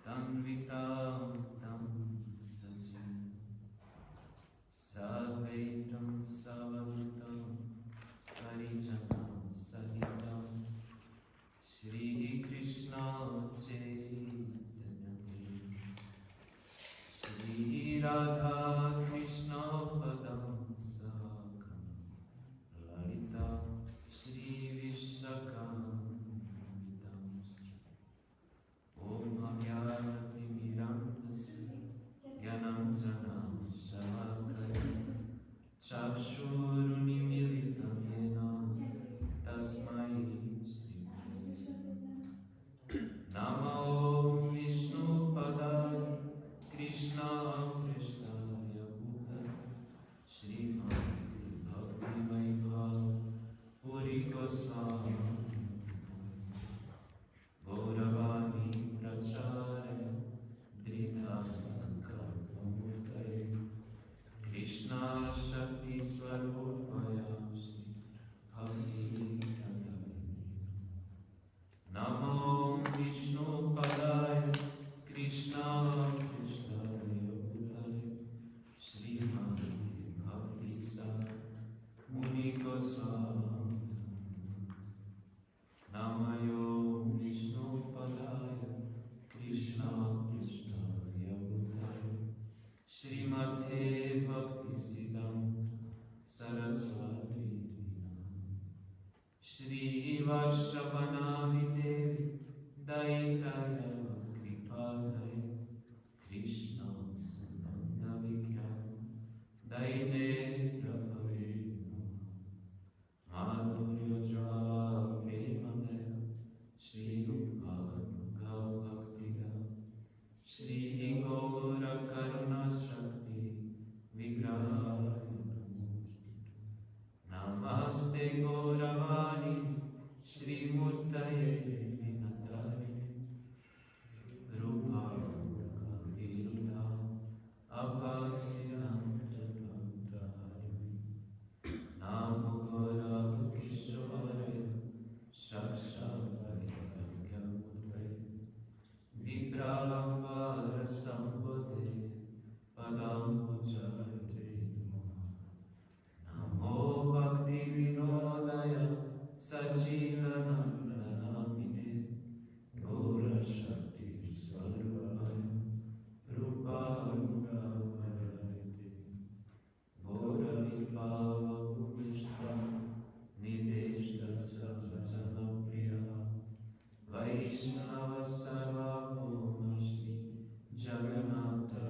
Tanvitam tam sajim Savaitam savatam Parijanam sahitam Shri Krishna Chaitanya Shri Radha Krishna Padam Sakam Lalita Shri Vishakam Om Agyanatimirandasya Gyananjanam Shalakaya Chakshurunimilitam Yena Tasmai Namo Vishnu Padaya Krishna Krishnaya Bhutaya Sripad Bhakti Vaibhav Puri Goswami Gauravani Pracharya Dridha Sankalpamurtaye Krishna Shakti Swarupaya Shri Bhakti Namo Vishnu Padaya Krishna Krishnaya Bhutale Srimad Bhakti Sar Muni Goswami Namayo Vishnu Padaya Krishna Krishnaya Bhutale Srimate Bhakti Siddham Saraswati Shri Vashavanami Devi Daitaya Kripadaya Krishna Sambandha Vikyam Daine Prabhave Madhurya Jvala Premadaya Shri Rupa Nugav Bhaktida Shri Gaura Karuna Shakti Vigrahaya Namaste Gauravani Shri Murtaye Vinatari Rupa Viruddha Abhasinam Tapantari Namo Gora Kishoraya Sakshataya Gyamutare Vipralambara Sambode Padam Pujarate Namo Bhakti Vinodaya Sachidanandana Gaura Shakti Swarupaya Rupa Nugavarayate Gaura Vibhava Purishta Nideshta Sajana Priya Vaishnava Sarva Bhoma Shri Jagannatha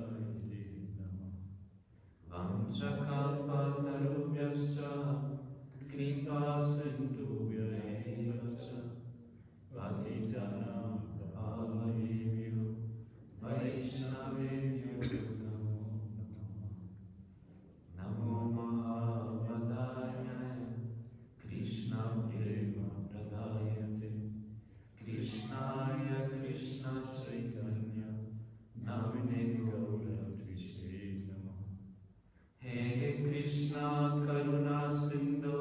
Vanchakalpa Tarubhyascha Kripa Sindhubhya Patitanam Pavanebhyo Vaishnavebhyo Namo Mahavadaya Krishna Prema Pradayate Krishnaya Krishna Chaitanya Namine Gaura Tvishe Namaha He Krishna Karuna Sindhu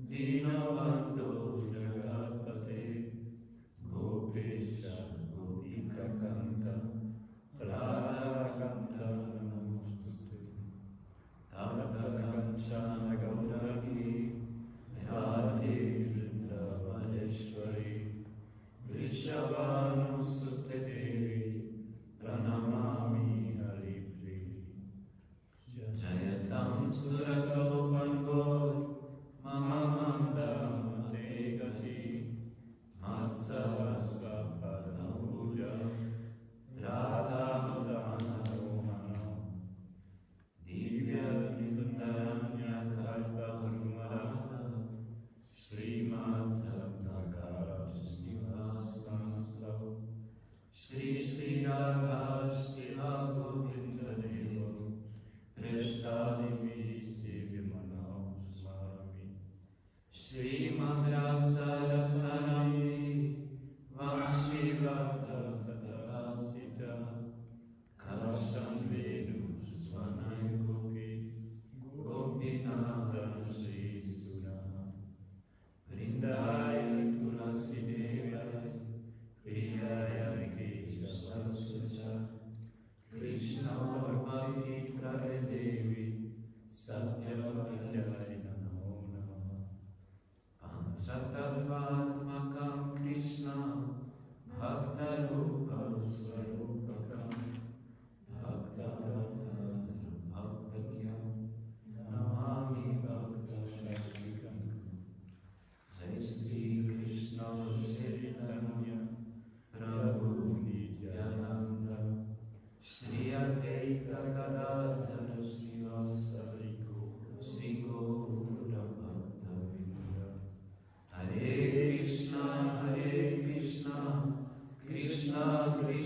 Dinabandhu Jagatpate Gopesha Gopika Kanta Radha Kanta Namostute Tapta Kanchana Gauraki Radhe Vrindavaneshwari Vrishabhanusute Devi Pranamami Haripriya Jayatam Surato Pango Mama Manda Te Gati Matsavasa Padamuja Radha Dana Romana Divya Vrindaranya Kalpa Brahmada Srimad Nagara Srivasanslau Shri Shri Radha Shila Govinda Devo Prashtadimi Sevimana Swami Shri Madrasa Rasanami Vamshivata Katasita Kasham Venu Swanai Gopi Gopinata Shri Suna Vrindaya Tulasi Devaya Priyaya Kesha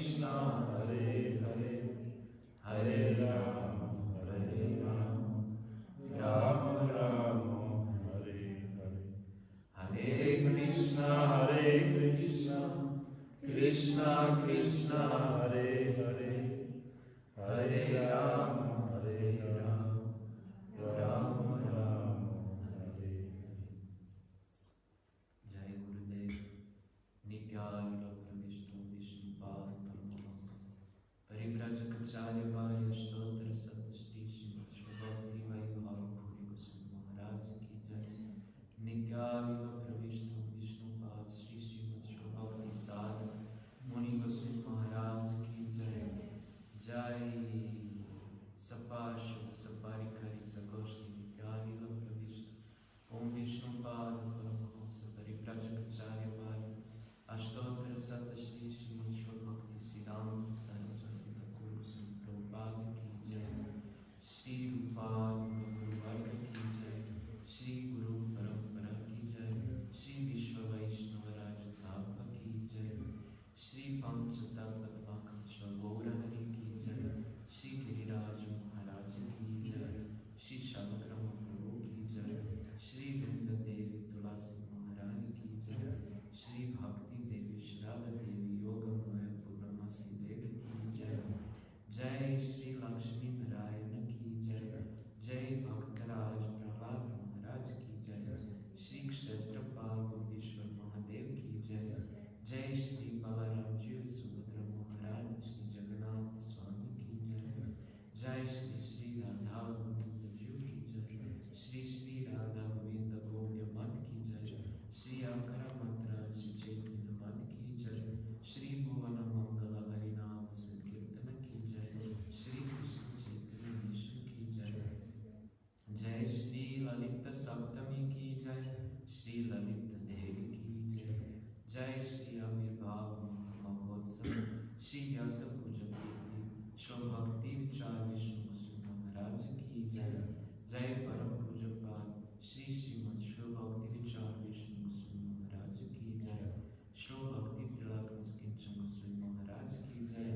Krishna, Hare Hare, Hare Rama, Hare Rama, Rama Rama, Hare Hare. Hare Krishna, Krishna Krishna, Hare Hare, Hare Rama, Hare Rama, Rama Rama, Hare Hare. Jai Gurudev, Nityalila Pravishto Vishnupad Paramahamsa, Parivrajacharya Varya Stotra Satashti Srimad Bhakti Vaibhav Puri Goswami Maharaj ki Jai. Nityalila Pravishto Vishnupad Sri Srimad Bhakti Sadha Muni Goswami Maharaj ki Jai. Jai Sapasha Saparikari Sagoshti Nityalila Pravishto Om Vishnupad Paramahamsa Parivrajacharya Varya Ashtotra Satashri Srimad Bhakti Siddhanta Saraswati Thakur Goswami Prabhupada ki Jai. Shri Rupad Guru Varga ki Jai. Shri Guru Parampara ki Jai. Shri Vishwa Vaishnava Raja Sabha ki Jai. Shri Panchatattva Gaura Hari ki Jai. Shri Giriraj Maharaj ki Jai. Shri Shalagrama Prabhu ki Jai. Shri Vrinda Devi Tulasi Maharani ki Jai. Shri Bhakti Devi Shrada Devi Yoga Maya Purnamasi Devi ki Jai. Jai Shri Lakshmi Narayana ki Jai. Jai Bhaktaraj Prahlad Maharaj ki Jai. Shri Kshetrapal Vishwar Mahadev ki Jai. Jai Shri Balaramji Subhadra Maharani Shri Jagannath Swami ki Jai. Jai Shri Shri Radha Govinda Ji ki Jai. Shri Shri Radha Govinda Gaudiya Mat ki Jai. Shri Akara Matra Shri Chaitanya Mat ki Jai. Shri Bhuvana Mangala Harinam Sankirtana ki Jai. Shri Krishna Chaitanya Mission ki Jai. Jai Shri Lalita Saptami ki Jai. Shri Lalita Devi ki Jai. Jai Shri Avirbhav Mahotsav. Shri Vyasa Puja Kirti. Shri Bhakti Vichar Vishnu Goswami Maharaj ki Jai. Jai Param Puja Pad Shri Srimad Shri Bhakti Vichar Vishnu Goswami Maharaj ki Jai. Shri Bhakti Tilak Niskincha Goswami Maharaj ki Jai.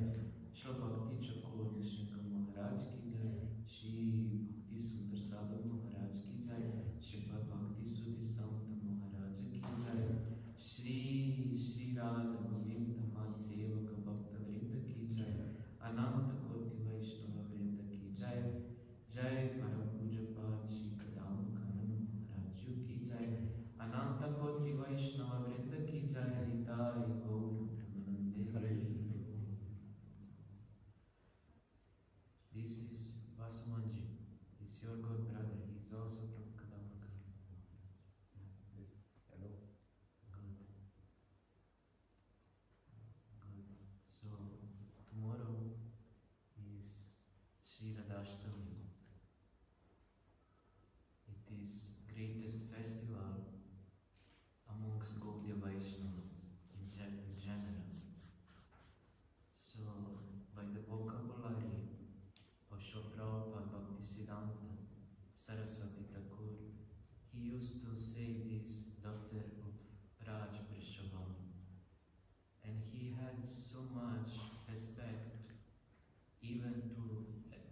Shri Bhakti Chakor Nishinga Maharaj ki Jai. Shri Bhakti Sundar Sadhu Maharaj ki Jai. Sripad Bhakti Sudhir Sant Maharaj ki Jai. Shri Shri Radha Govinda Mat Sevaka Bhakta Vrinda ki Jai. Ananta Koti Vaishnava Vrinda ki Jai. Jai Param Puja Pad Shri Kadam Kanan Maharaj ki Jai. Ananta Koti Vaishnava Vrinda ki Jai. Nitai Gaur Premanande Hare. This is Vasumanji. He's your god brother. He's also from Kadamaka. Yes, hello. Good. Good. So tomorrow is Sri Radhashtami. It is greatest festival amongst Gaudiya Vaishnavas in general. So by the vocabulary of Srila Prabhupada Bhaktisiddhanta Saraswati Thakur, he used to say this daughter of Raj Vrishabham. And he had so much respect even to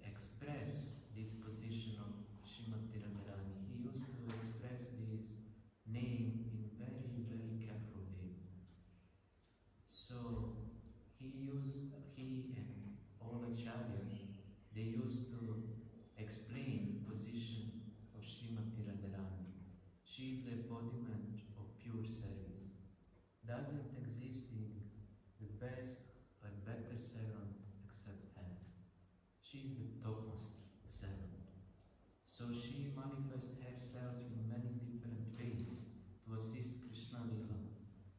express this position of Srimati Radharani. He used to express this name in very, very careful way. So he and all acharyas, they used to explain position of Srimati Radharani. She is a embodiment of pure service. Doesn't existing the best or better servant except her. She is the topmost servant. So she manifests herself in many different ways to assist Krishna Lila.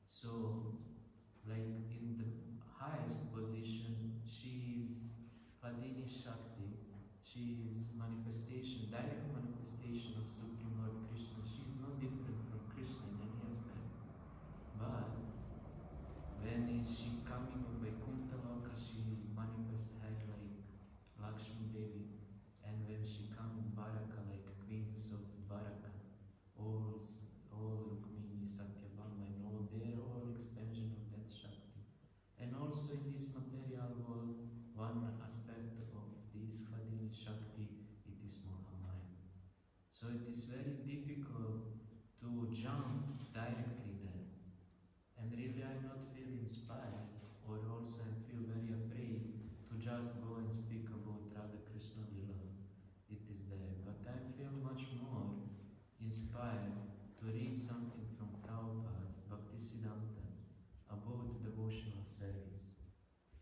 So, like in the highest position, she is Hladini Shakti. She is manifestation, direct manifestation of Supreme Lord Krishna. She is no different from Krishna in any aspect. But when she coming on Vaikuntha Loka, she manifests her like Lakshmi Devi. And when she come in Baraka, like queens of Baraka, all Rukmini, Satyabhama and all, they are all expansion of that Shakti. And also in this material it is very difficult to jump directly there. And really I not feel inspired, or also I feel very afraid to just go and speak about Radha Krishna Lila. It is there. But I feel much more inspired to read something from Prabhupada, Bhaktisiddhanta, about devotional service.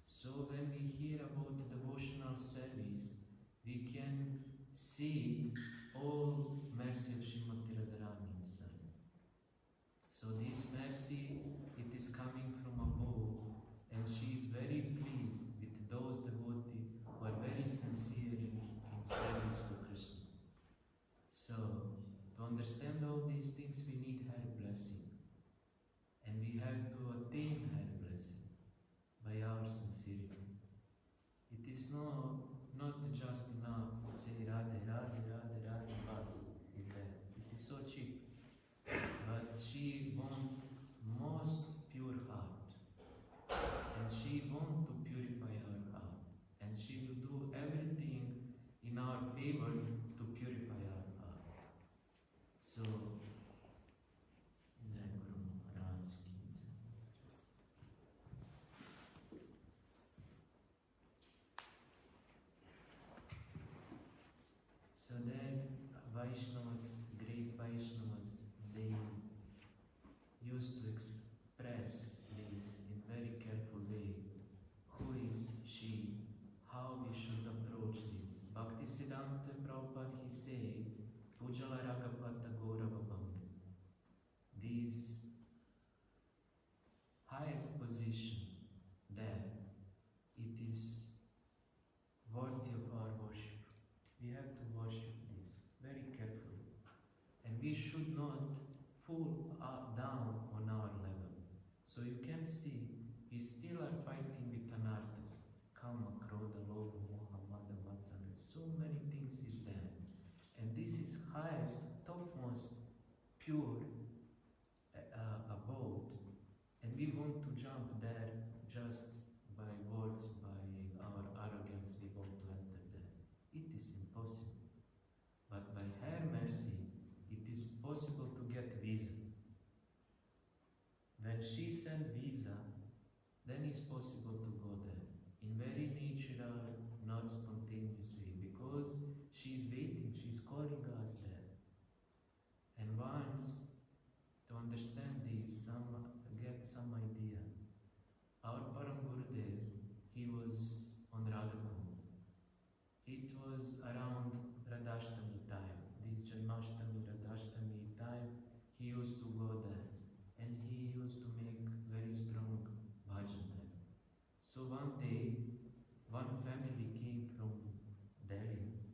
So when we hear about devotional service, we can see all mercy of Srimati Radharani inside. So this mercy, it is coming from above, and she is very pleased with those devotees who are very sincere in service to Krishna. So, to understand all these things, we need her blessing. And we have to attain her blessing by our sincerity. It is not just enough to say Radhe, Radhe, Radhe, Radhe, bas, is there. It is so cheap. But she wants most pure heart. And she wants to purify her heart. And she will do everything in our favor to purify our heart. So, Jai Guru Maharaj ki Jai. So then Vaishnavas, great Vaishnavas, they used to express this in very careful way. Who is she? How we should approach this? Bhaktisiddhanta Prabhupada, he said, Pujala Ragapata Gaurava Bhakti. This highest position there, it is worthy of our worship. We have to worship this very carefully. And we should not pull down on our level. So you can see, we still are fighting with anarthas. Kama, Krodha, Lobha, Moha, Mada, Matsanga. So many things is there. And this is highest, topmost, pure abode. And we want to jump there just by words, by our arrogance, we want to enter there. It is impossible. But by her mercy, it is possible to get visa. When she sent visa, then it's possible to go there. In very natural, not spontaneous way. Because she's waiting, she's calling us there. And once, to understand this, get some idea. Our Param Gurudev, he was on Radhakund. It was around Radhashtami time. This Janmashtami, Radhashtami time, he used to go there. And he used to make very strong bhajan there. So one day, one family came from Delhi,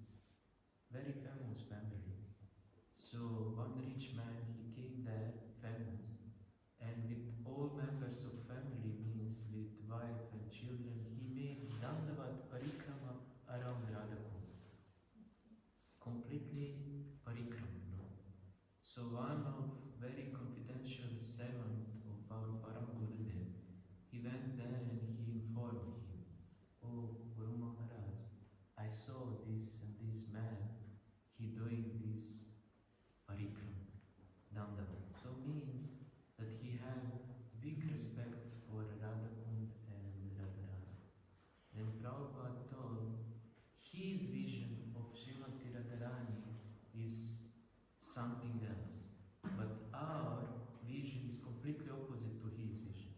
very famous family. So one rich man, he came there, famous, and with all members of family, means with wife and children, he made Dandavat Parikrama around Radhakund. Completely Parikrama, no? So one of very confidential servant of our Param Gurudev, he went there and he informed him, oh Guru Maharaj, I saw this and this man, he doing this Parikram, Dandavat. So means that he had big respect for Radhakund and Radharani. Then Prabhupada told, his vision of Srimati Radharani is something else. But our vision is completely opposite to his vision.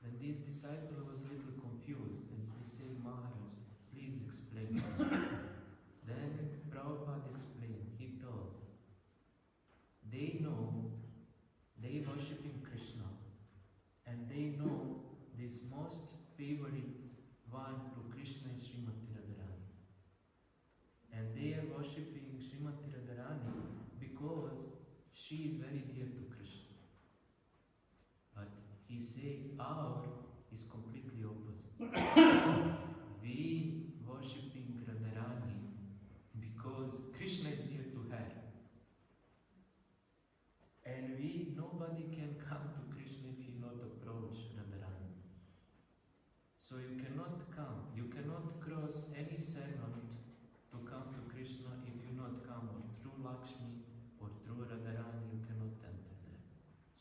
Then this disciple was a little confused and he said, Maharaj, please explain. Then Prabhupada explained, he told, they know, they worshipping Krishna and they know this most favorite one to Krishna is Srimati Radharani. And they are worshipping Srimati Radharani because she is very dear to Krishna. But he said our is completely opposite. We worshipping Radharani because Krishna is dear to her. And nobody can come to Krishna if you not approach Radharani. So you cannot come, you cannot cross any servant to come to Krishna if you not come or through Lakshmi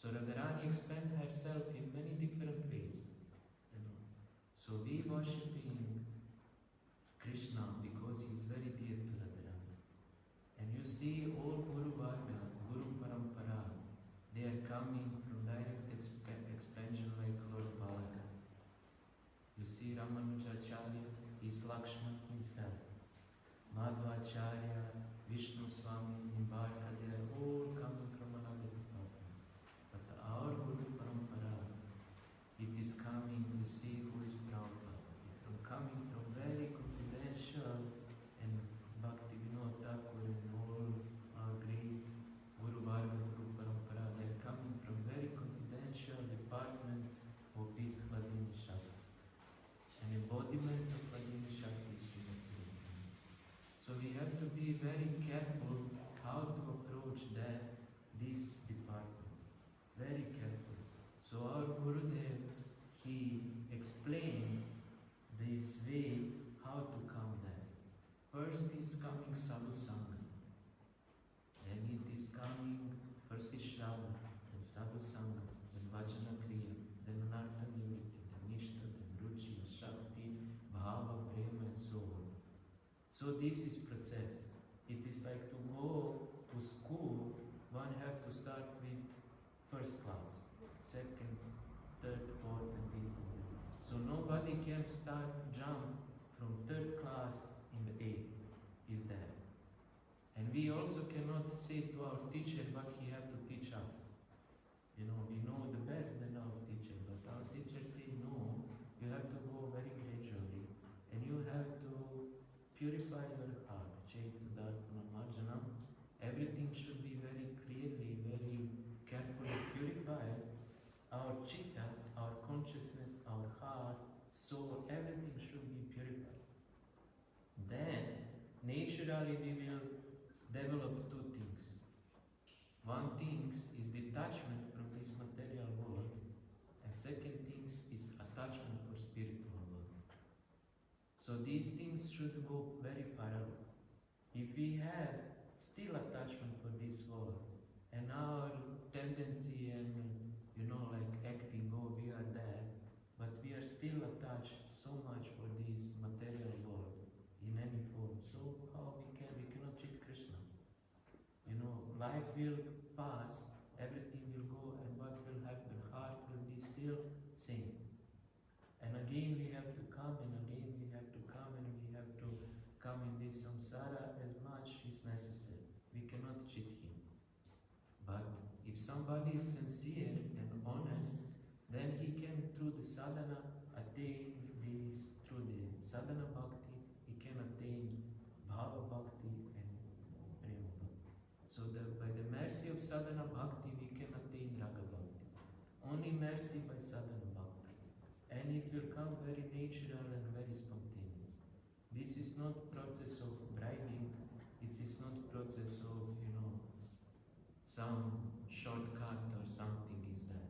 So Radharani explained herself in many different ways. You know. So we worshipping Krishna because he is very dear to Radharani. And you see all Guru Varga, Guru Parampara, they are coming from direct expansion like Lord Balaga. You see Ramanujacharya is Lakshman himself. Madhvacharya, Vishnu Swami, Nimbarka, they are all coming from another department. But our Guru Parampara, it is coming, you see who is Prabhupada. Coming from very confidential and Bhakti Vinod Thakur and all our great Guru Varga, Guru Parampara, they are coming from very confidential department of this Vladimir Shakti. An embodiment of Vladimir Shakti is Sripad. So we have to be very careful how to approach this department. Very careful. So our Gurudev, he explained this way how to come there. First is coming Sadhu Sangha. Then it is coming, first is Shraddha, then Sadhu Sangha, then Vajana Kriya, then Anartha Nivritti, then Nishta, then Ruchi, Shakti, Bhava, Prema, and so on. So this is process. It is like to go to school, one have to start with first class, second, third, fourth, and this and that. So nobody can jump from third class in the eighth, is there. And we also cannot say to our teacher what he have to teach us. You know, we know the best than our teacher, but our teacher say no, you have to go very gradually, and you have to purify your heart, everything should be very clearly, very carefully purified. Our chitta, our consciousness, our heart, soul, everything should be purified. Then, naturally we will develop two things. One thing is detachment from this material world, and second thing is attachment for spiritual world. So these things should go very parallel. If we have still attachment for this world, and our tendency and like acting, oh, we are there, but we are still attached so much for this material world in any form. So how we cannot cheat Krishna. Life will pass, everything will go, and what will happen? Heart will be still same. And again we have to come, and again we have to come, and we have to come in this samsara as much is necessary. We cannot cheat him. But if somebody is sincere and honest, then he can, through the sadhana, attain this, through the sadhana bhakti, he can attain bhava bhakti and prema bhakti. So by the mercy of sadhana bhakti, we can attain raga bhakti. Only mercy by sadhana bhakti. And it will come very natural and very spontaneous. This is not process of bribing, it is not process of, some shortcut or something is there.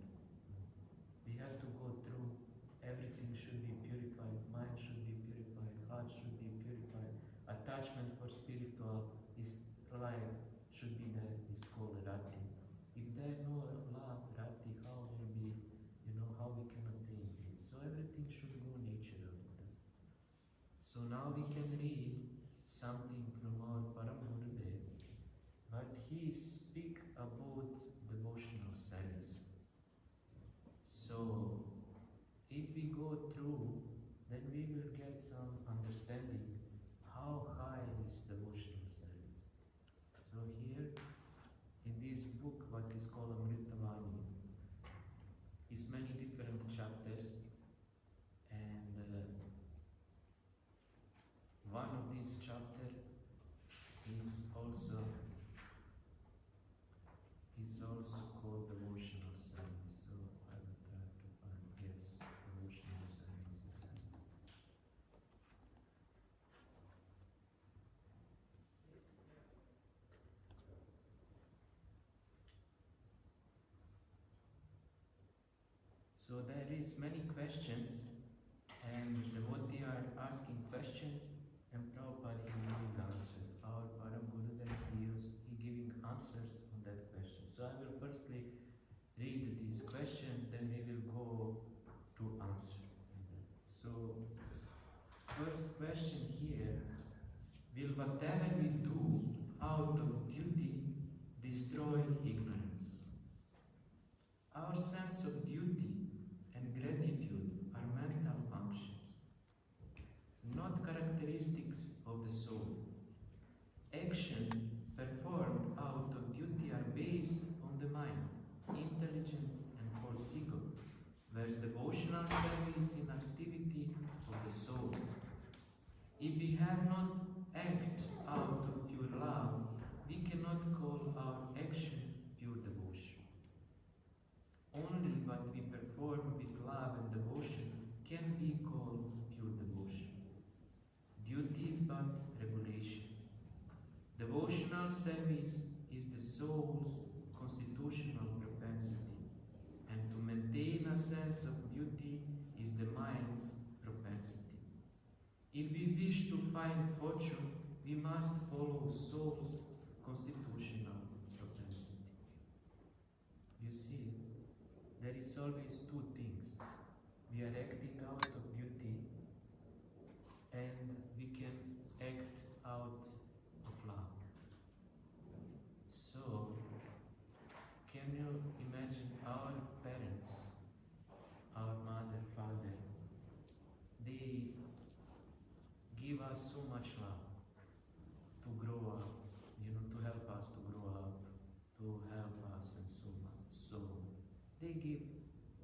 We have to go through, everything should be purified, mind should be purified, heart should be purified, attachment for spiritual is life should be there, is called rati. If there is no love, rati, how will be, how we can attain this? So everything should go naturally. So now we can read something from our Param Gurudev, but he speak about devotional service. So if we go through, then we will get some understanding how high is devotional service. So here, in this book, what is called Amritavani, is many different chapters, and one of these chapters is also called devotional service. So I will try to find, yes, devotional service is there. So there is many questions, and the devotee are asking questions, and Prabhupada is giving answers. Our Param Gurudev, he giving answers on that question. So I will firstly read first question here, will whatever we do out of duty destroy ignorance? Our sense of duty and gratitude are mental functions, not characteristics of the soul. Action performed out of duty are based on the mind, intelligence and false ego, whereas devotional service in activity of the soul. If we have not act out of pure love, we cannot call our action pure devotion. Only what we perform with love and devotion can be called pure devotion. Duty is but regulation. Devotional service is the soul's constitutional propensity, and to maintain a sense of duty is the mind's propensity. If we wish to find fortune, we must follow soul's constitutional propensity. You see, there is always two things. We are acting out of duty, and we can act out of love. So, can you imagine our parents, our mother, father, they give us so much love to grow up, to help us to grow up, to help us and so much. So they give,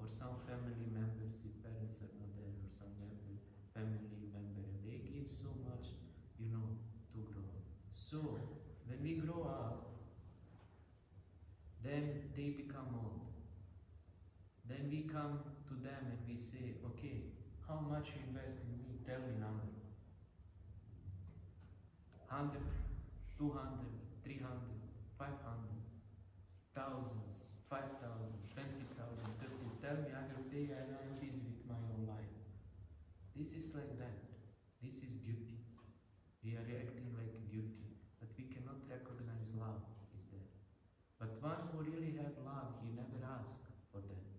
or some family members, if parents are not there, or some family member, they give so much, to grow up. So when we grow up, then they become old. Then we come to them and we say, okay, how much you invest in me? Tell me number. 100, 200, 300, 500, thousands, 5,000, 20,000, 30. Tell me, I will pay, and I am busy with my own life. This is like that. This is duty. We are acting like duty, but we cannot recognize love is there. But one who really have love, he never asked for that,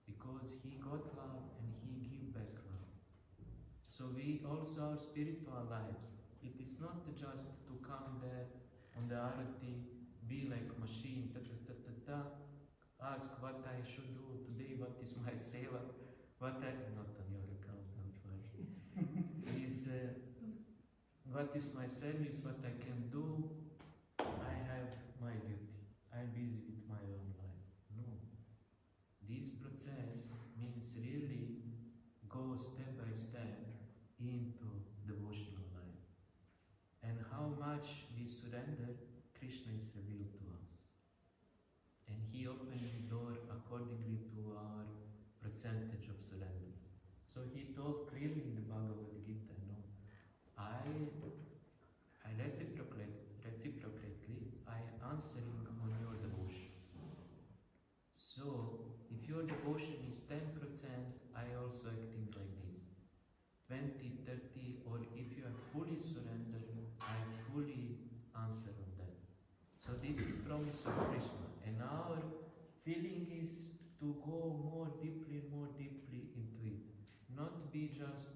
because he got love and he give back love. So we also, our spiritual life, it is not just to come there on the arati, be like machine, ask what I should do today, what is my seva, not on your account, don't worry. What is my service, what I can do, I have my duty, I'm busy with my own life. No. This process means really go step by step into devotional life. And how much we surrender, Krishna is revealed to us. And he opened the door accordingly to our percentage of surrender. So he told clearly in the Bhagavad Gita, I reciprocately, I answering on your devotion. So if your devotion is 10%, I also acting like this. 20, 30, or if you are fully surrendered, I fully answer on that. So this is promise of Krishna. And our feeling is to go more deeply into it. Not be just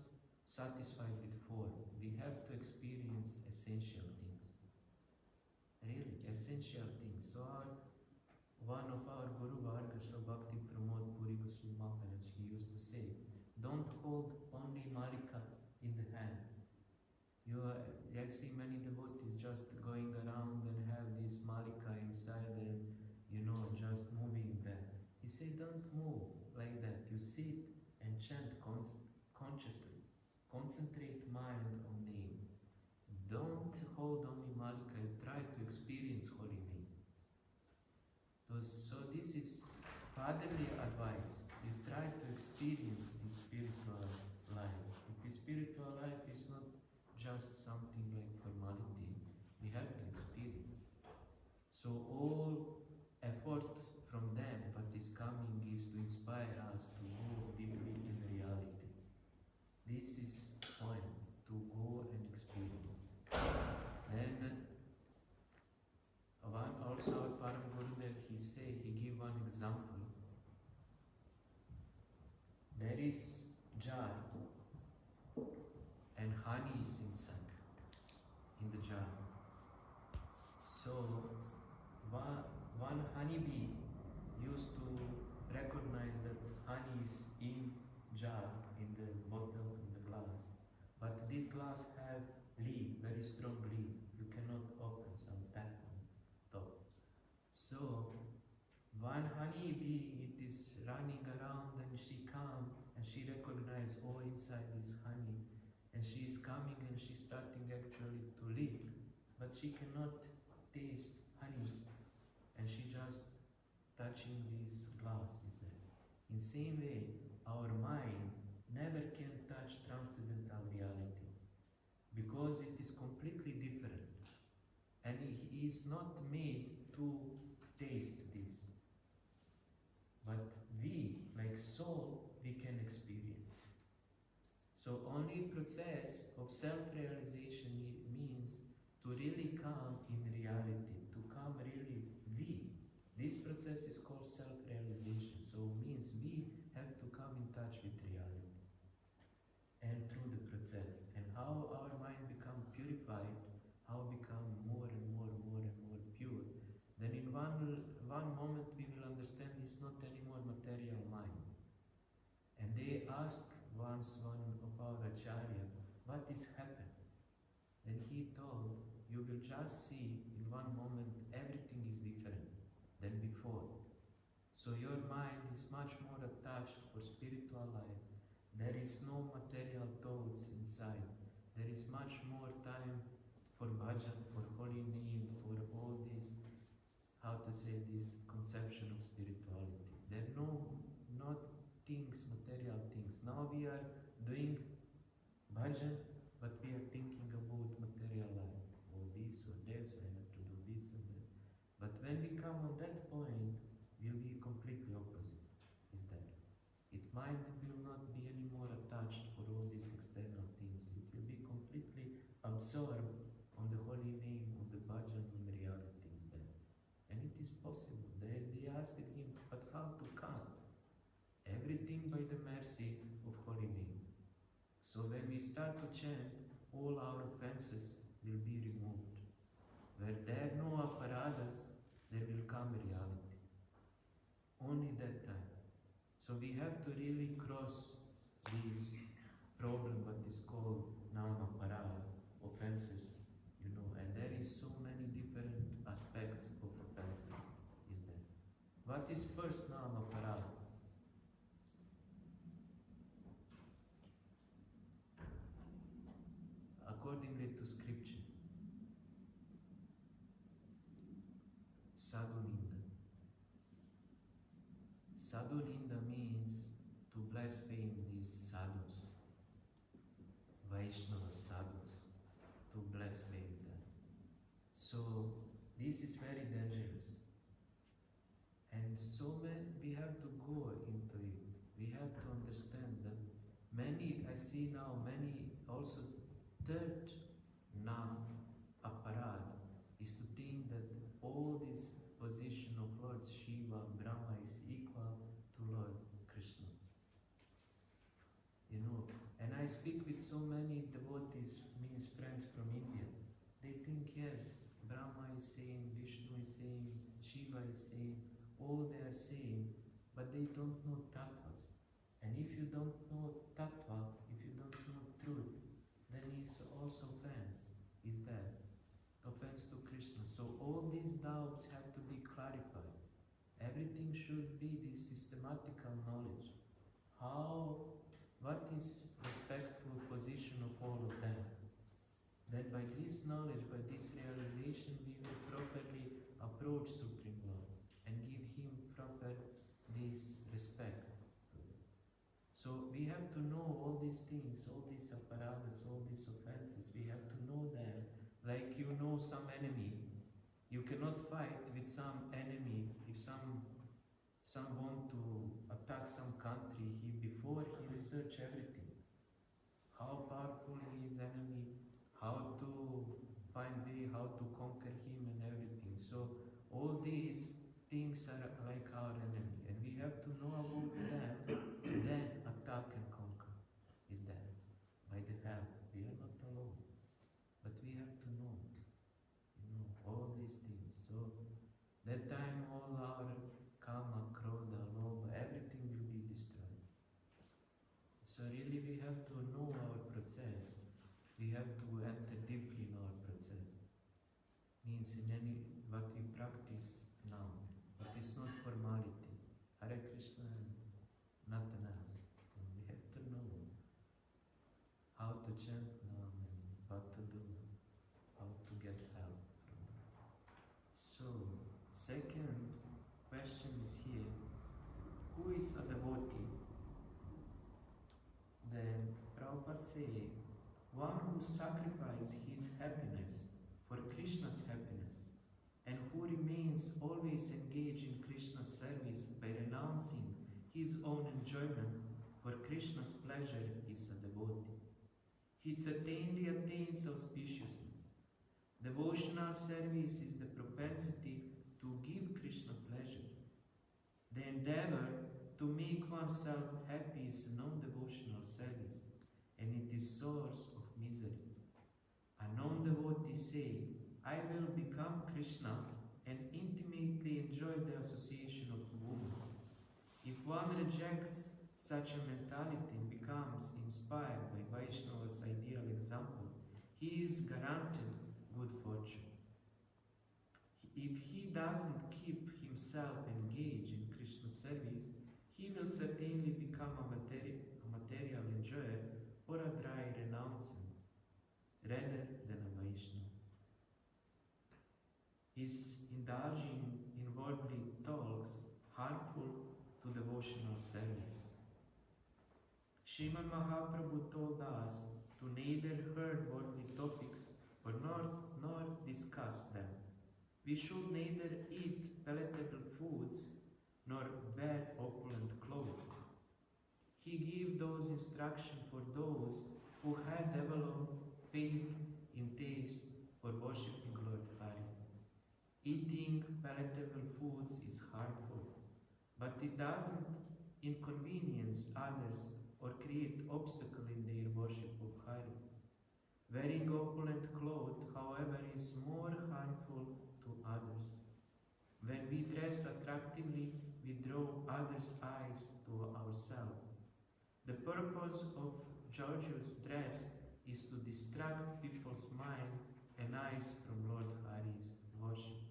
satisfied with form. We have to experience essential things. Really, essential things. So one of our Guru Varga, Bhakti Pramod Puri Goswami Maharaj, he used to say, don't hold only Malika in the hand. I see many devotees just going around and have this Malika inside and, just moving there. He said, don't move like that. You sit and chant consciously. Concentrate mind on name. Don't hold only Malika. You try to experience holy name. So this is fatherly advice. You try to experience the spiritual life. The spiritual life is not just something like formality. We have to experience. So all effort from them, what is coming, is to inspire us to go deeply in reality. This is the point, to go and experience. Then also our Param Gurudev, he give one example. There is jar, and jar. So one honeybee used to recognize that honey is in jar, in the bottle, in the glass. But this glass have lid, very strong lid. You cannot open some tap on top. So one honeybee, it is running around and she come and she recognize all inside this honey and she is coming and she's starting actually to lick, but she cannot taste honey and she just touching this glass is there. In same way, our mind never can touch transcendental reality because it is completely different and he is not made to taste this. But we, like soul, we can experience. So only process of self-realization means to really come in reality, to come really we. This process is called self-realization. So means we have to come in touch with reality. And through the process. And how our mind become purified, how become more and more pure. Then in one moment we will understand it's not anymore material mind. And they asked once one of our acharya, what is happened? Then he told, you will just see in one moment everything is different than before. So your mind is much more attached for spiritual life. There is no material thoughts inside. There is much more time for bhajan, for holy name, for all this, how to say, this conception of spirituality. There are not things, material things. Now we are doing bhajan, but we are thinking about material life. Oh, this or this, I have to do this and that. But when we come on that point, we'll be completely opposite. Is that? Mind will not be any more attached for all these external things. It will be completely absorbed on the holy name, on the bhajan, on the realities there. And it is possible. They asked him, but how to come? Everything by the mercy of holy name. So when we start to chant, all our offenses will be removed. Where there are no aparadas, there will come reality. Only that time. So we have to really cross this problem, what is called nama parada, offenses, and there is so many different aspects of offenses, is there. What is first nama parada? Accordingly to scripture, sadhuninda. Sadhuninda means to blaspheme these sadhus, Vaishnava sadhus, to blaspheme them. So this is very dangerous. And so we have to go into it. We have to understand that many, I see now many also third nam aparad is to think that all this position of Lord Shiva, Brahma is equal to Lord Krishna. And I speak with so many devotees, means friends from India. They think, yes, Brahma is same, Vishnu is same, Shiva is same, all they are same, but they don't know tattvas. And if you don't know tattva, if you don't know truth, then it's also offense, is that? Offense to Krishna. So all these doubts have to be clarified. Everything should be this systematical knowledge. What is respectful position of all of them? Then by this knowledge, by this realization, we will properly approach Supreme Lord and give Him proper this respect. So we have to know all these things, all these apparatus, all these offenses. We have to know them. Like you know some enemy, you cannot fight with some enemy if some want to attack some country. Before he research everything, how powerful he is enemy, how to find way, how to conquer him and everything. So all these things are like our enemy, and we have to know about them, then attack and conquer. Is that by the help? We are not alone. But we have to know. all our kama, krodha, lobha, everything will be destroyed. So really we have to know our process. We have to enter deeply in our process. Means in any what we practice now, but it's not formality. Hare Krishna and nothing else. We have to know how to chant now and what to do, how to get help from that. So, second question is here, who is a devotee? Then Prabhupada say, one who sacrifices his happiness for Krishna's happiness and who remains always engaged in Krishna's service by renouncing his own enjoyment for Krishna's pleasure is a devotee. He certainly attains auspiciousness. Devotional service is the propensity to give Krishna pleasure. The endeavor to make oneself happy is non-devotional service, and it is source of misery. A non-devotee say, I will become Krishna and intimately enjoy the association of women. If one rejects such a mentality and becomes inspired by Vaishnava's ideal example, he is guaranteed good fortune. If he doesn't keep himself engaged in Krishna service, he will certainly become a material enjoyer or a dry renouncer, rather than a Vaishnava. Is indulging in worldly talks harmful to devotional service? Srimad Mahaprabhu told us to neither heard worldly topics or nor discuss them. We should neither eat palatable foods nor wear opulent clothes. He gave those instructions for those who had developed faith in taste for worshipping Lord Hari. Eating palatable foods is harmful, but it doesn't inconvenience others or create obstacle in their worship of Hari. Wearing opulent clothes, however, is more harmful to others. When we dress attractively, we draw others' eyes to ourselves. The purpose of gorgeous dress is to distract people's mind and eyes from Lord Hari's worship.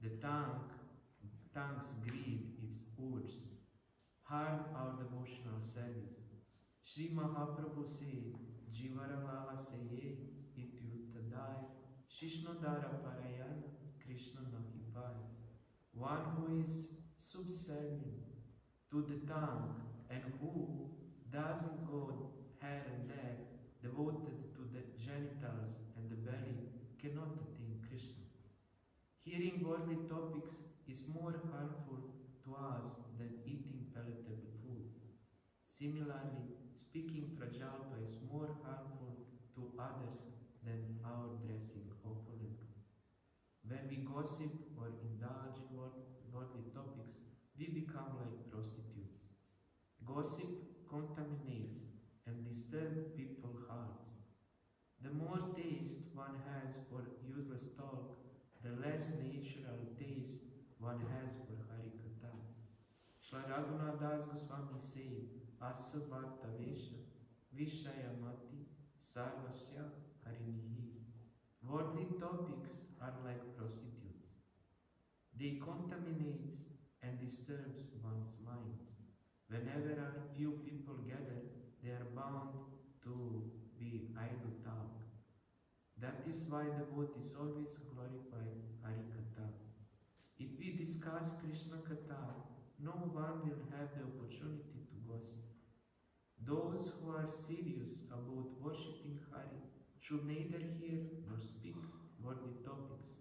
The tongue's greed, its urge, harm our devotional service. Sri Mahaprabhu said, Jivaravaha seye ityuttadai Shishnodara parayana Krishna nahipai. One who is subservient to the tongue and who doesn't go hair and leg, devoted to the genitals and the belly, cannot attain Krishna. Hearing worldly topics is more harmful to us than eating palatable foods. Similarly, speaking prajalpa is more harmful to others than our dressing opulently. When we gossip or indulge in worldly topics, we become like prostitutes. Gossip contaminates and disturbs people's hearts. The more taste one has for useless talk, the less natural taste one has for Hari Katha. Shri Raghunath Das Goswami said, Asa Bhakta Vesha Vishayamati Sarvasya Harinihi. Worldly topics are like prostitutes. They contaminate and disturbs one's mind. Whenever a few people gather, they are bound to be idle talk. That is why devotees always glorify Hari Katha. If we discuss Krishna Katha, no one will have the opportunity to gossip. Those who are serious about worshipping Hari should neither hear nor speak worldly topics,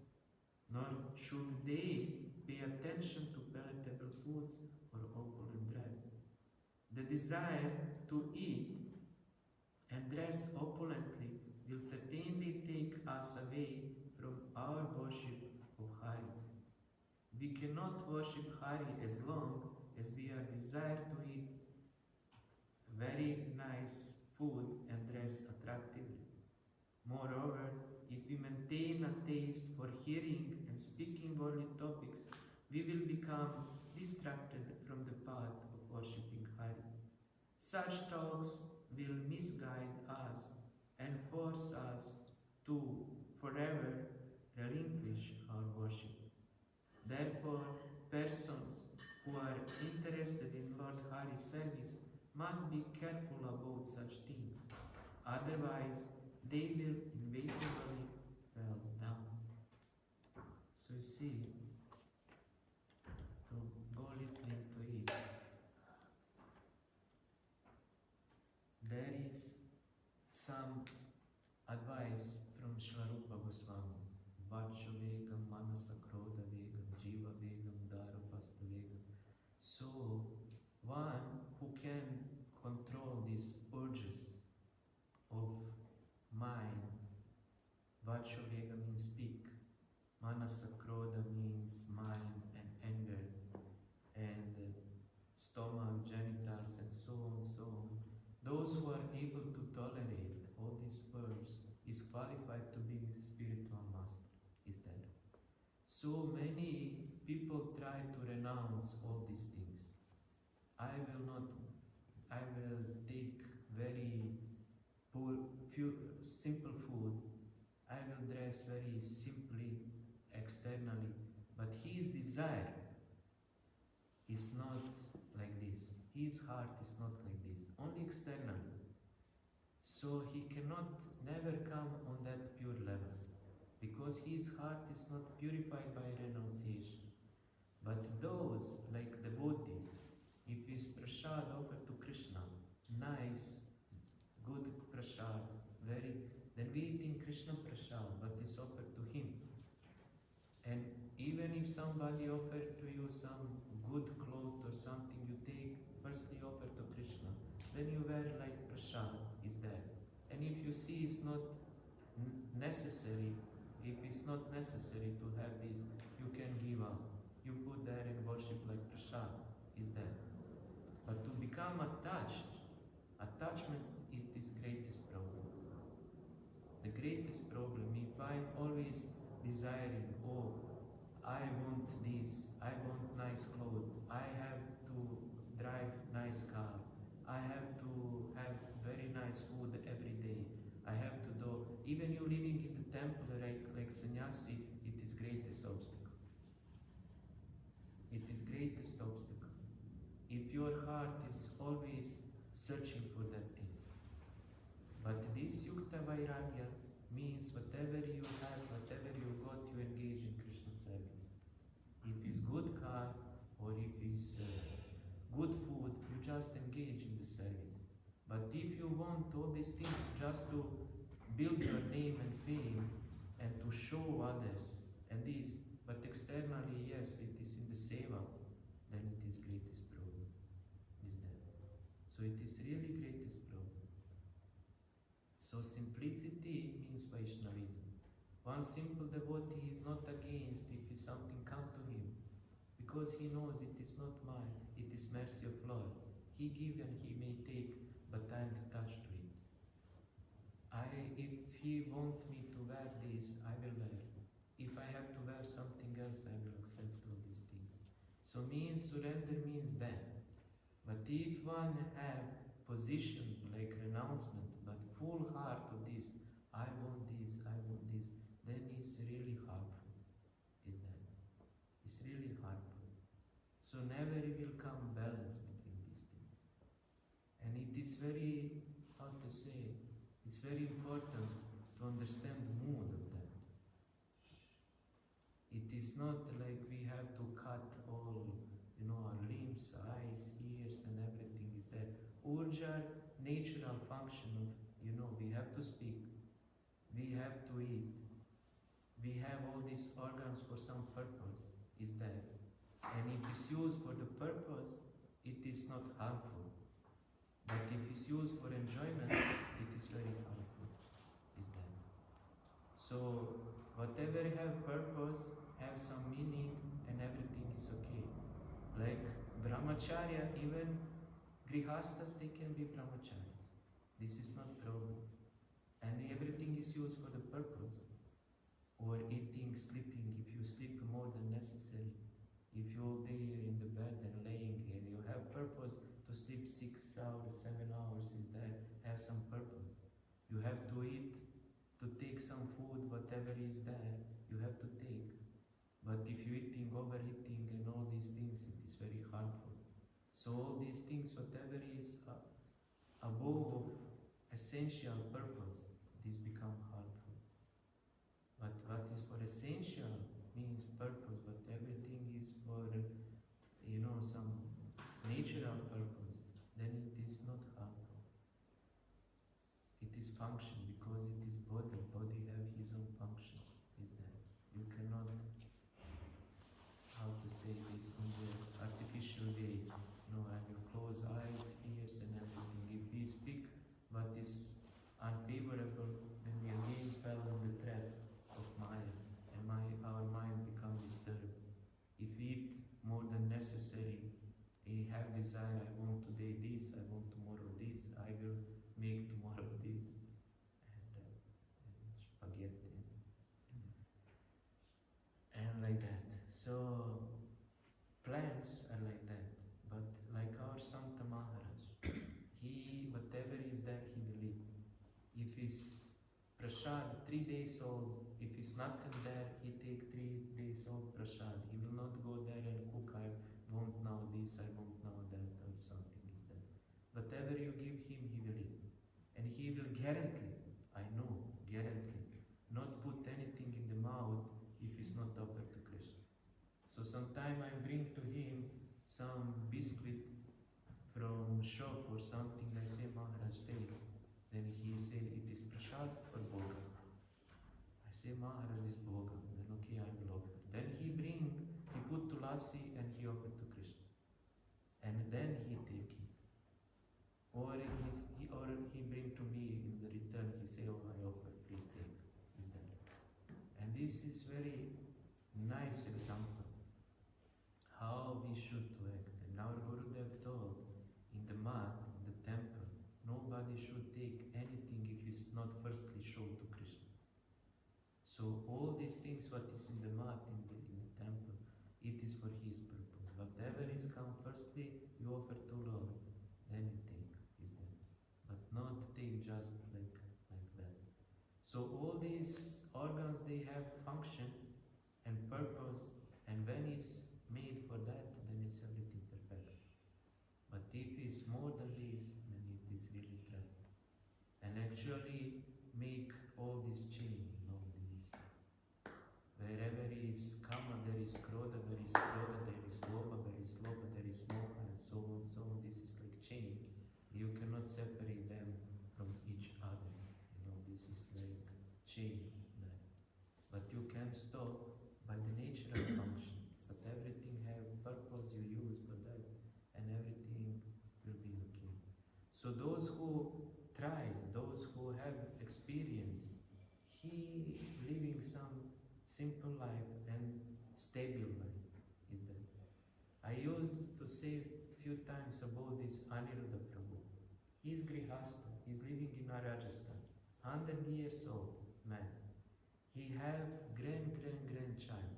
nor should they pay attention to palatable foods or opulent dress. The desire to eat and dress opulently will certainly take us away from our worship of Hari. We cannot worship Hari as long as we are desire to eat very nice food and dress attractively. Moreover, if we maintain a taste for hearing and speaking worldly topics, we will become distracted from the path of worshipping Hari. Such talks will misguide us and force us to forever relinquish our worship. Therefore, persons who are interested in Lord Hari's service must be careful about such things. Otherwise, they will inevitably fall down. So you see, to go a little into it, there is some advice from Shvarupa Goswami. Vacho vegam, manasa krodha vegam, jiva vegam, dharapasta vegam. So, one who can control these urges of mind, vacho vega means speak, manasa krodha means mind and anger, and stomach, genitals, and so on, so on. Those who are able to tolerate all these urges is qualified to be spiritual master, is that. So many people try to renounce all these things. I will take very simple food. I will dress very simply externally, but his desire is not like this. His heart is not like this, only externally. So he cannot never come on that pure level, because his heart is not purified by renunciation. But those, like devotees, if is prasad offered to Krishna, nice, good prasad, then we eating Krishna prasad, but it's offered to him. And even if somebody offered to you some good cloth or something, you take, firstly offer to Krishna, then you wear like prasad is there. And if you see it's not necessary, if it's not necessary to have this, you can give up. You put there and worship like prasad is there. But to become attached, attachment is this greatest problem. The greatest problem, if I'm always desiring, oh, I want this, I want nice clothes, I have to drive nice car, I have to have very nice food every day, I have to do, even you living in the temple like sannyasi, it is greatest obstacle. It is greatest obstacle. If your heart is always searching for that thing. But this yukta vairagya means whatever you have, whatever you got, you engage in Krishna service. If it's good car or if it's good food, you just engage in the service. But if you want all these things just to build your name and fame and to show others and this, but externally, yes, it is in the seva, then it is greatest problem, is that. So it is really greatest problem. So simplicity means Vaishnavism. One simple devotee is not against if something come to him, because he knows it is not mine, it is mercy of Lord. He give and he may take, but I am attached to it. If he want me to wear this, I will wear. If I have to wear something else, I will accept all these things. So means surrender means that. But if one have position like renouncement, but full heart of this, I want this, then it's really harmful, is that. It's really harmful. So never will come balance between these things. And it is very, how to say, it's very important to understand the mood of that. It is not like we have to cut all, our limbs, eyes, ears, and everything is there. Urja, natural function of, we have to speak, we have to eat, we have all these organs for some purpose, is there. And if it's used for the purpose, it is not harmful. But if it's used for enjoyment, it is very harmful, is that. So, whatever have purpose, have some meaning, and everything is okay. Like brahmacharya, even grihastas, they can be brahmacharis. This is not problem. And everything is used for the purpose. Or eating, sleeping, if you sleep more than necessary, If you all day in the bed and laying here, you have purpose to sleep 6 hours, 7 hours is that have some purpose. You have to eat, to take some food, whatever is there, you have to take. But if you're eating, overeating and all these things, it is very harmful. So all these things, whatever is above of essential purpose, this become harmful. But what is for essential means purpose, but everything is for, some natural purpose, then it is not harmful. It is function, because it is body. Body have his own function, is that. You cannot, how to say this, in the artificial way, and you close eyes, ears and everything. If we speak what is unfavorable, then we again fell in the trap of Maya, and our mind becomes disturbed. If we eat more than necessary, we have desire, I want today this, I want tomorrow this, I will make tomorrow this, and spaghetti, and like that. So plants are like that, but like our Santa Maharaj, he, whatever is there, he will eat. If it's prasad 3 days old, if it's nothing there, he take 3 days old prasad. He will not go there and cook, I want now this, I want now that, or something is that. Whatever you give him, he will eat. And he will guarantee, I know, guarantee, not put anything in the mouth if it's not offered to Krishna. So sometime I bring to him some biscuit from shop or something, I say, Maharaj, take. Then he say, it is prasad or bhoga. I say, Maharaj, is bhoga. Then okay, I will offer. Then he put tulasi and he offered to Krishna. And then he take it. Or he bring to me in the return, he say, oh, I offer, please take. Is that. And this is very nice example how we should to act. And our Gurudev told, in the mat, in the temple, nobody should take anything if it's not firstly shown to Krishna. So all these things what is in the mat, in the temple, it is for his purpose. Whatever is come firstly, you offer to Lord, then you take, is that. But not take just like that. So all these organs, they have function and purpose, and when it's made for that, then it's everything perfect. But if it's more than this, then it is really trap. And actually make all this chain, this. Wherever is kama, there is krodha, there is krodha, there is lobha, there is lobha, there is moha, and so on, so on. This is like chain. You cannot separate them from each other. This is like chain. But you can stop by the natural function. But everything have purpose you use for that, and everything will be okay. So those who try, those who have experience, he living some simple life and stable life, is that. I used to say few times about this Aniruddha Prabhu. He is Grihastha, he is living in Rajasthan, 100 years old man. He have grandchild.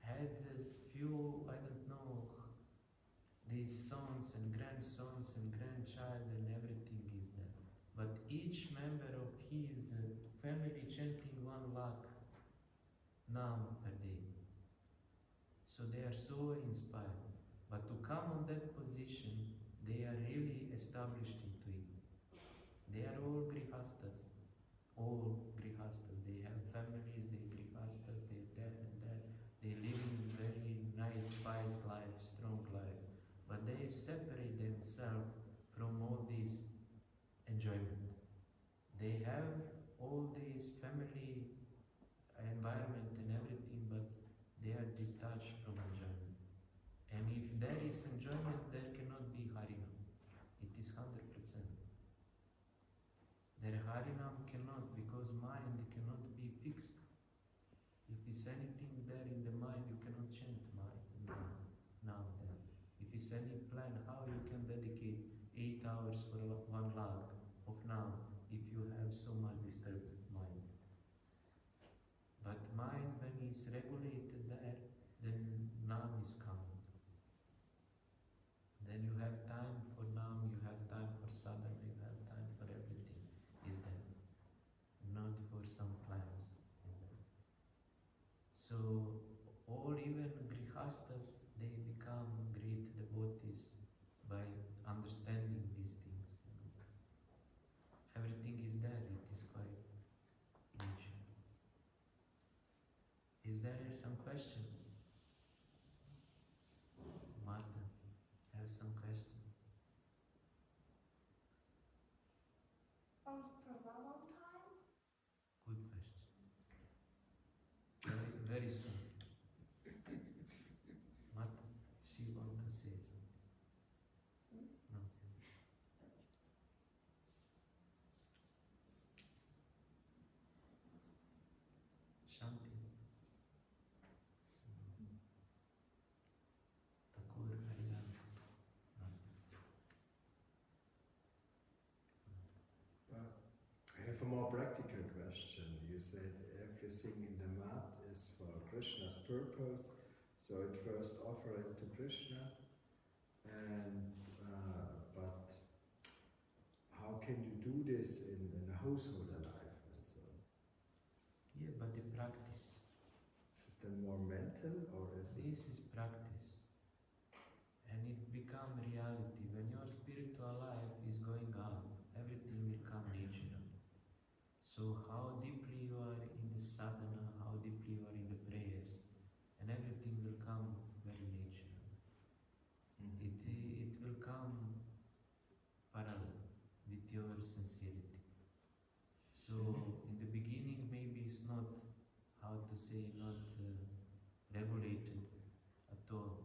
Had a few, I don't know, these sons and grandsons and grandchild and everything is there. But each member of his family chanting 1 lakh nam per day. So they are so inspired. But to come on that position, they are really established into it. They are all grihastas. All grihastas. They have families, they grihastas, they that and that. They live in very nice, pious life, strong life. But they separate themselves from all this enjoyment. They have all this family environment and everything, but they are detached from enjoyment. And if there is enjoyment, there cannot be Harinam. It is 100%. Their Harinam cannot, because mind cannot be fixed. If it's anything there in the mind, you cannot chant mind now there. If it's any plan, how you can dedicate 8 hours for 1 lakh of now if you have so much disturbed mind. But mind, when it's regulated there, then now question? Martha, have some question? For a long time? Good question. Very, very soon. Martha, she wants to say something. No. Shanti. Thakur Haridas. I have a more practical question. You said everything in the mat is for Krishna's purpose, so at first offer it to Krishna, and but how can you do this in a household life and so? Yeah, but the practice. Is it then more mental or is it? This is practice. And it becomes reality. When your spiritual life is going up, everything will come natural. So how deeply you are in the sadhana, how deeply you are in the prayers, and everything will come very natural. It will come parallel with your sincerity. So in the beginning maybe it's not, how to say, not regulated at all.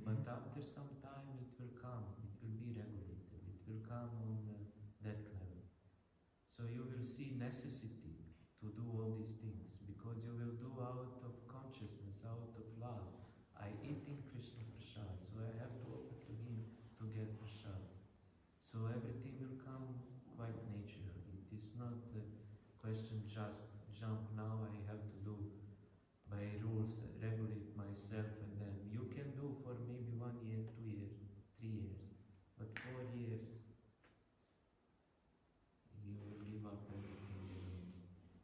But after some time it will come, it will be regulated, it will come on that level. So you will see necessity to do all these things, because you will do out of consciousness, out of love. I eating Krishna Prasad, so I have to offer to him to get Prasad. So everything will come quite natural. It is not a question just jump now, I have to do by rules, regulate myself, and then you can do for maybe 1 year, 2 years, 3 years, but 4 years you will give up everything, you will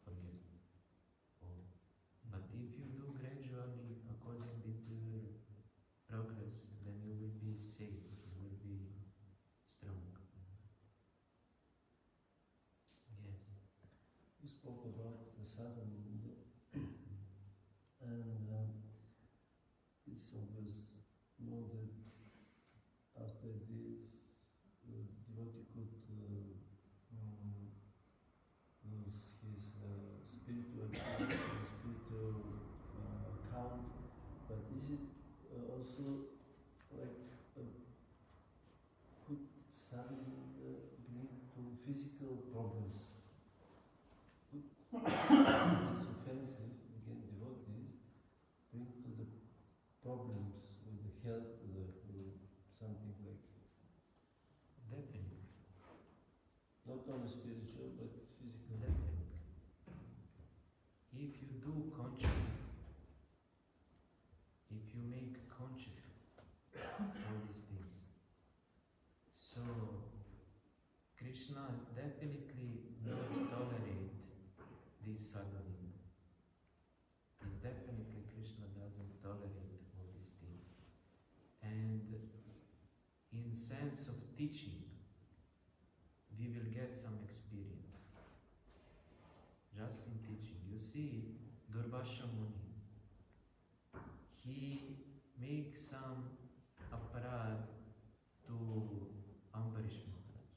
forget all. But if you do gradually, according to your progress, then you will be safe, you will be strong. Yes. You spoke about the sadhana, and it's always known that after this, the devotee could lose his spiritual account. But is it also like could sadhana bring to physical problems? It's offensive, again, devotees bring to the problems with the health, with something like Definitely. not only spiritual but physical. Definitely. If you do consciously, if you make consciously all these things, so Krishna definitely not tolerate this sadhana. Is definitely Krishna doesn't tolerate all these things. And in sense of teaching, we will get some experience. Just in teaching. You see, Durvasha Muni, he makes some aparad to Ambarish Maharaj.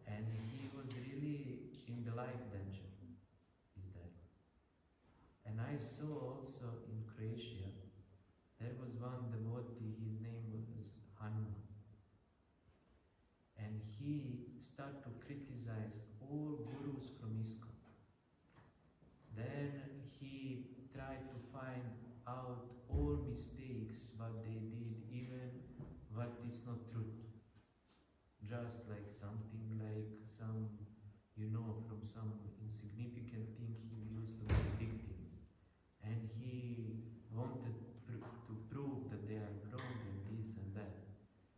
And he was really in the life danger, is there. And I saw also in Croatia, there was one devotee, his name was Hanuman. And he started to criticize all gurus from ISKCON. Then he tried to find out all mistakes, what they did, even what is not truth. Just like something like some, from some insignificant thing he used to make big things. And he wanted to prove that they are wrong and this and that.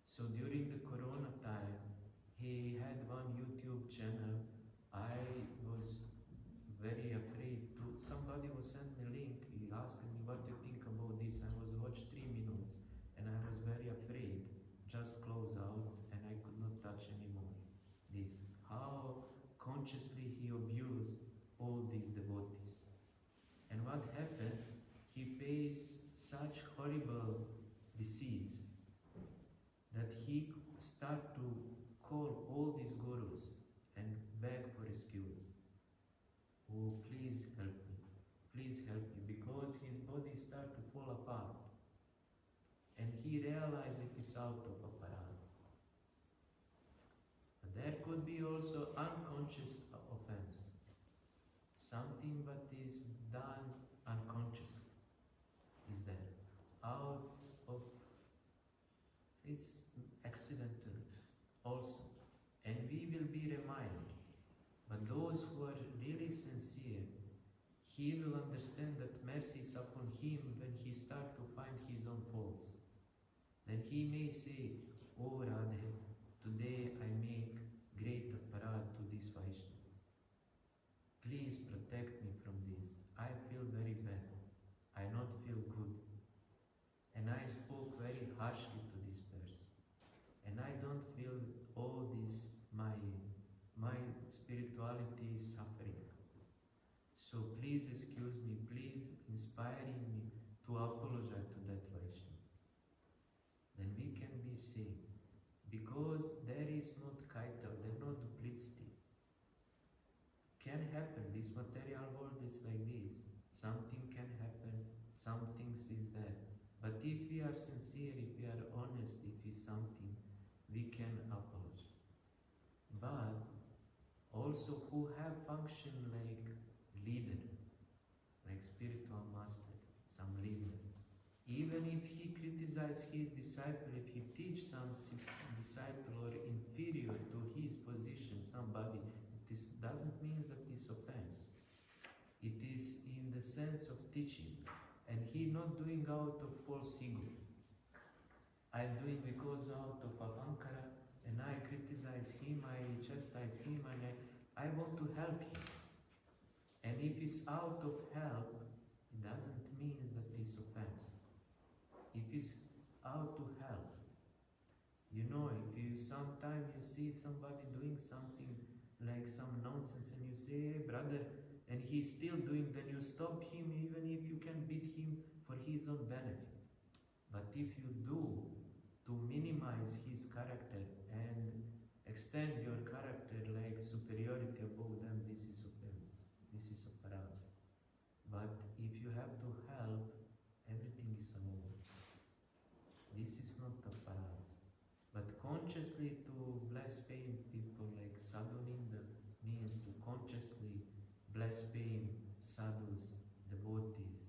So during the Corona time, he had one YouTube channel. I was very afraid to, somebody was sent me a link, he asked me what you think about this. I was watched 3 minutes and I was very afraid, just close out, and I could not touch anymore this. How consciously he abused all these devotees. And what happened, he faced such horrible disease that he started to call all these gurus and beg for excuse. Oh, please help me, because his body started to fall apart. And he realized it is out of aparat. But there could be also unconscious offense. Something that is done unconsciously is there. Out of, it's accidental also. And we will be reminded. But those who are really sincere, he will understand that mercy is upon him when he starts to find his own faults. Then he may say, "Oh Radhe, today I make great aparat to this Vaishnava. Please protect me from this. I feel very bad. I not feel good. And I spoke very harshly to this person. And I don't feel all this, my spirituality is suffering. So please excuse me, please inspiring me to apologize to that Vaishnava." Then we can be saved. Because there is not Katha, there is no duplicity. Can happen, this material world is like this. Something can happen, some things is there. But if we are sincere, if we are honest, if it's something, we can apologize. But also who have function like leader, like spiritual master, some leader. Even if he criticizes his disciple, if he teach some disciple or inferior to his position, somebody, it doesn't mean that it's offense. It is in the sense of teaching. And he not doing out of false ego. I'm doing because out of avankara, and I criticize him, I chastise him, and I want to help him. And if it's out of help, it doesn't mean that it's offense. If it's out to help, you know, if you sometimes you see somebody doing something like some nonsense and you say, "Hey brother," and he's still doing, then you stop him even if you can beat him for his own benefit. But if you do to minimize his character and extend your character like superiority above them, this is offense. This is aparat. But if you have to help, everything is allowed. This is not aparat. But consciously to blaspheme people like sadhuninda means to consciously blaspheme sadhus, devotees,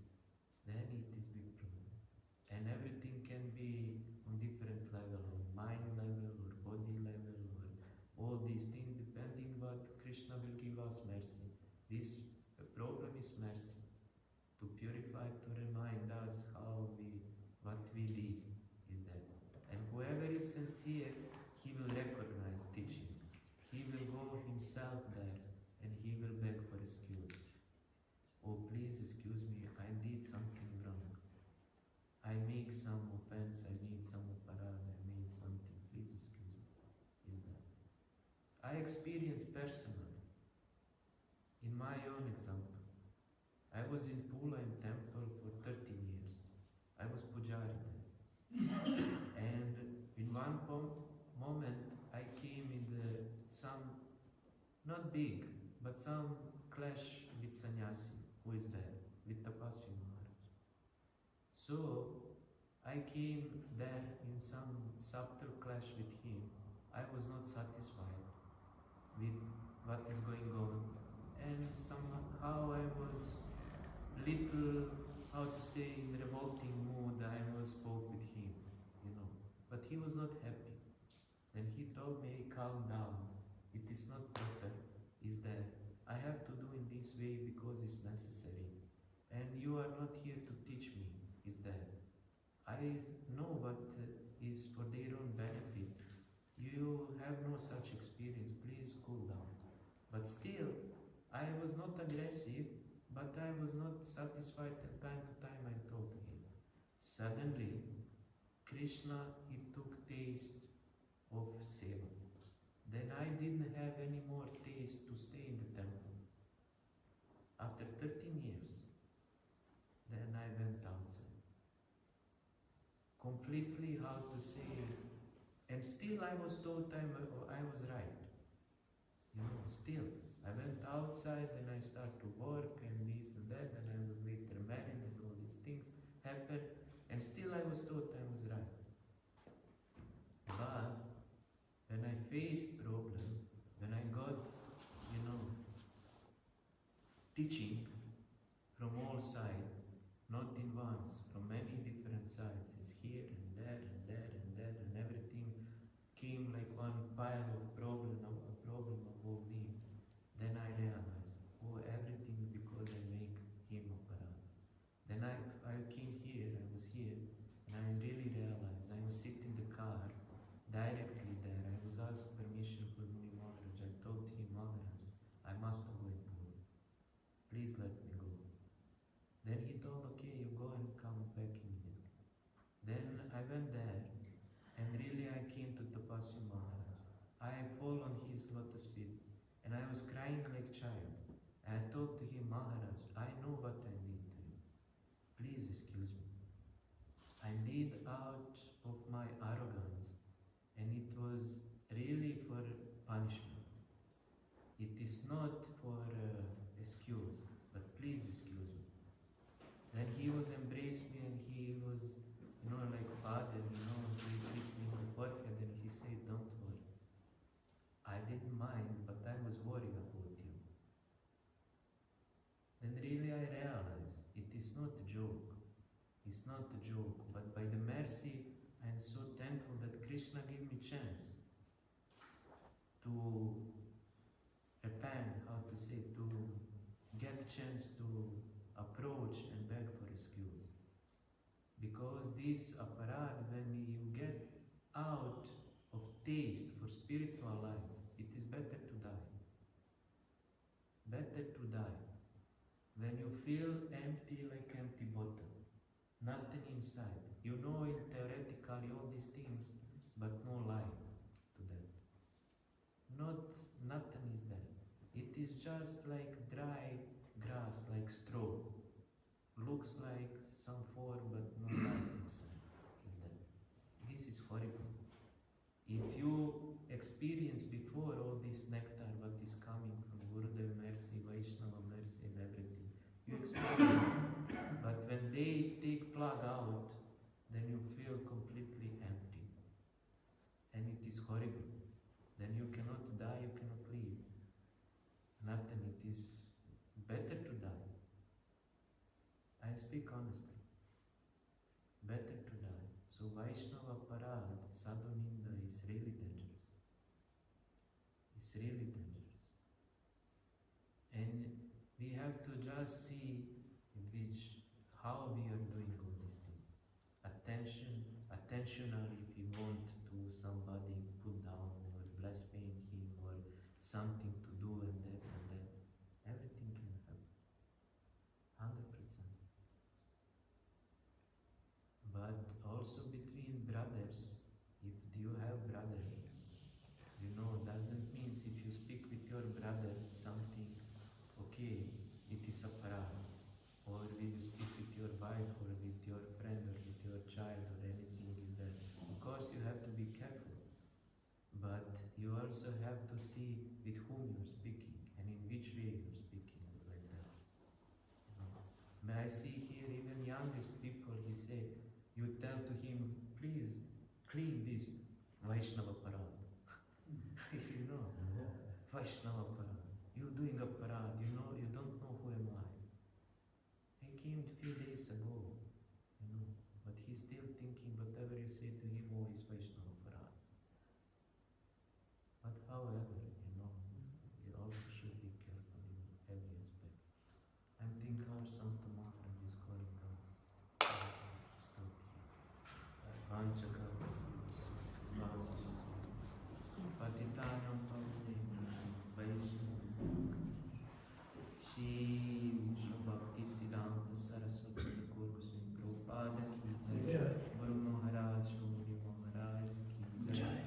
then it is big problem. And everything can be on different level, on mind level or body level or all these things depending what Krishna will give us mercy. This problem is mercy, to purify, to remind us what we did is that. And whoever is sincere, he will recognize teaching. He will go himself there and he will beg for excuse. "Oh, please excuse me, I did something wrong. I make some offense, I made some aparad, I made something, please excuse me." Is that. I experienced personally, in my own example. I was in Pula in temple for 13 years. I was pujari there. And in one moment I came in some, not big, but some clash with sannyasi who is there, with Tapasvi Maharaj. So I came there in some subtle clash with him. I was not satisfied with what is going on. And somehow I was little, how to say, in revolting mood. I spoke with him, you know. But he was not happy. Then he told me, "Calm down. It is not proper. Is that I have to do in this way because it's necessary. And you are not here to teach me. Is that I know what is for their own benefit. You have no such experience. Please cool down." But still, I was not aggressive, but I was not satisfied. And time to time I told him. Suddenly, Krishna, he took taste of seva. Then I didn't have any more taste to stay in the temple. After 13 years, then I went completely, how to say, and still I was told I was right. You know, still. I went outside and I started to work and this and that, and I was later married and all these things happened, and still I was told I was right. But when I faced problem, when I got, you know, teaching from all sides, not in once, from many different sides, is here and there and there and there, and everything came like one pile of problem above me. Then I realized, oh, everything is because I make him Maharaj. Then I came here, I was here, and I really realized, I was sitting in the car, directly there, I was asked permission for Muni Maharaj. I told him, Maharaj, I must go and Puri. Please let me go. Then he told, okay, you go and come back immediately. Then I went there, and really I came to Tapasya Maharaj. I fall on his lotus feet, and I was crying like child. And I told to him, Maharaj, I know what I did to you. Please excuse me. I did out of my arrogance, and it was really for punishment. It is not for excuse, but please excuse me. Then he was embraced me, and he was, you know, like father, you know, he kissed me on the forehead, and he said, don't worry. I didn't mind, but I was worried about you. Then really I realized, it is not a joke. It's not a joke, but by the mercy, I am so thankful that Krishna gave me chance to repent, how to say, to get chance to approach and beg for excuse. Because this aparad, when you get out of taste for spiritual life, it is better to die. Better to die. When you feel empty like empty bottle, nothing inside. You know in theoretically all these things, but no life to that. Nothing is there. It is just like dry grass, like straw. Looks like some form, but no life inside is there. This is horrible. If you experience before all this nectar, what is coming from Gurudev mercy, Vaishnava mercy and everything, you experience. But when they take plug out, then you feel completely empty. And it is horrible. Then you cannot die, you cannot live. Nothing, it is better to die. I speak honestly. Better to die. So Vaishnava Parad, Sadhu Ninda is really dangerous. It's really dangerous. And we have to just see how we are doing all these things. Attentionally, if you want to somebody put down or blaspheme him or something to do and that, everything can happen. 100%. But also between brothers, if you have brother, you know, doesn't mean if you speak with your brother something, okay, it is a parad. Or will you speak with your wife or with your friend or with your child or anything is that. Of course you have to be careful. But you also have to see with whom you're speaking and in which way you're speaking like that. May I see here even youngest people, he say, you tell to him, please clean this Vaishnava parad. You know, Vaishnava parad. You're doing a parad, you know, you don't know who am I. He came a few days ago, you know, but he's still thinking whatever you say to him, oh, he's Vaishnava parad. But however, you know, you also should be careful in every aspect. I think our Santa Maharaj is calling us. Stop here. Vanchaka, Patitanam Pavanenam Vaishnava Shri Bhakti Siddhanta Saraswati Thakur Goswami Prabhupada ki jai. Guru Maharaj, Guru Maharaj ki jai.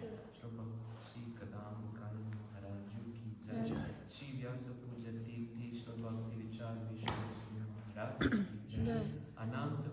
Shri Kadam Kali Maharaj ki jai. Shri Vyasa Puja Tirthi Shri Bhakti Vichar Vishnu Maharaj ki jai. Ananta